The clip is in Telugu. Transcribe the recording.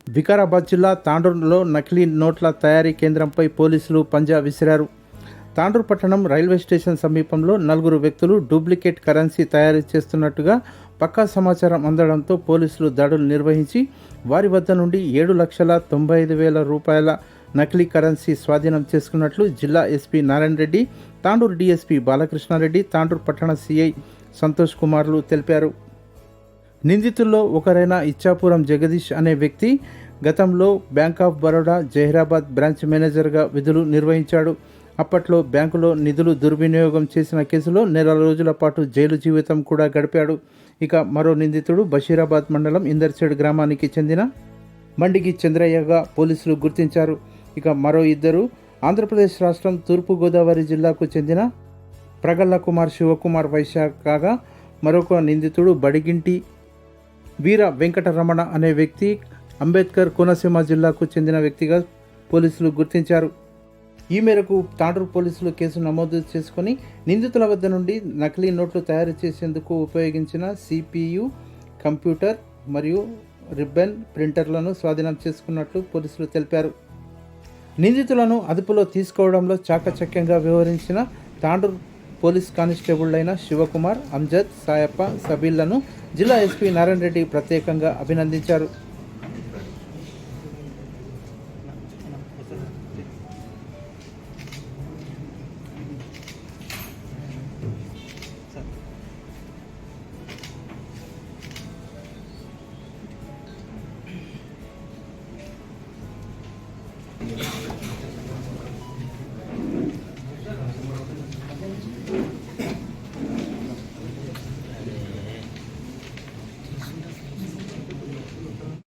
వికారాబాద్ జిల్లా తాండూరులో నకిలీ నోట్ల తయారీ కేంద్రంపై పోలీసులు పంజా విసిరారు. తాండూరు పట్టణం రైల్వే స్టేషన్ సమీపంలో 4 వ్యక్తులు డూప్లికేట్ కరెన్సీ తయారు చేస్తున్నట్టుగా పక్కా సమాచారం అందడంతో పోలీసులు దాడులు నిర్వహించి వారి వద్ద నుండి 7,95,000 రూపాయల నకిలీ కరెన్సీ స్వాధీనం చేసుకున్నట్లు జిల్లా ఎస్పీ నారాయణ రెడ్డి, తాండూరు డీఎస్పీ బాలకృష్ణారెడ్డి, తాండూరు పట్టణ సిఐ సంతోష్ కుమార్లు తెలిపారు. నిందితుల్లో ఒకరైన ఇచ్చాపురం జగదీష్ అనే వ్యక్తి గతంలో bank of Baroda Zaheerabad branch మేనేజర్గా విధులు నిర్వహించాడు. అప్పట్లో బ్యాంకులో నిధులు దుర్వినియోగం చేసిన కేసులో నెల రోజుల పాటు జైలు జీవితం కూడా గడిపాడు. ఇక మరో నిందితుడు బషీరాబాద్ మండలం ఇందర్చేడ్ గ్రామానికి చెందిన మండిగి చంద్రయ్యగా పోలీసులు గుర్తించారు. ఇక మరో ఇద్దరు ఆంధ్రప్రదేశ్ రాష్ట్రం తూర్పుగోదావరి జిల్లాకు చెందిన ప్రగల్ల కుమార్ శివకుమార్ వైశ్య కాగా మరొక నిందితుడు బడిగింటి వీర వెంకటరమణ అనే వ్యక్తి అంబేద్కర్ కోనసీమ జిల్లాకు చెందిన వ్యక్తిగా పోలీసులు గుర్తించారు. ఈ మేరకు తాండూరు పోలీసులు కేసు నమోదు చేసుకుని నిందితుల వద్ద నుండి నకిలీ నోట్లు తయారు చేసేందుకు ఉపయోగించిన CPU, కంప్యూటర్ మరియు రిబ్బన్ ప్రింటర్లను స్వాధీనం చేసుకున్నట్లు పోలీసులు తెలిపారు. నిందితులను అదుపులో తీసుకోవడంలో చాకచక్యంగా వ్యవహరించిన తాండూరు పోలీస్ కానిస్టేబుళ్లైన శివకుమార్, అంజద్, సాయప్ప, సబీళ్లను జిల్లా ఎస్పీ నారాయణ రెడ్డి ప్రత్యేకంగా అభినందించారు.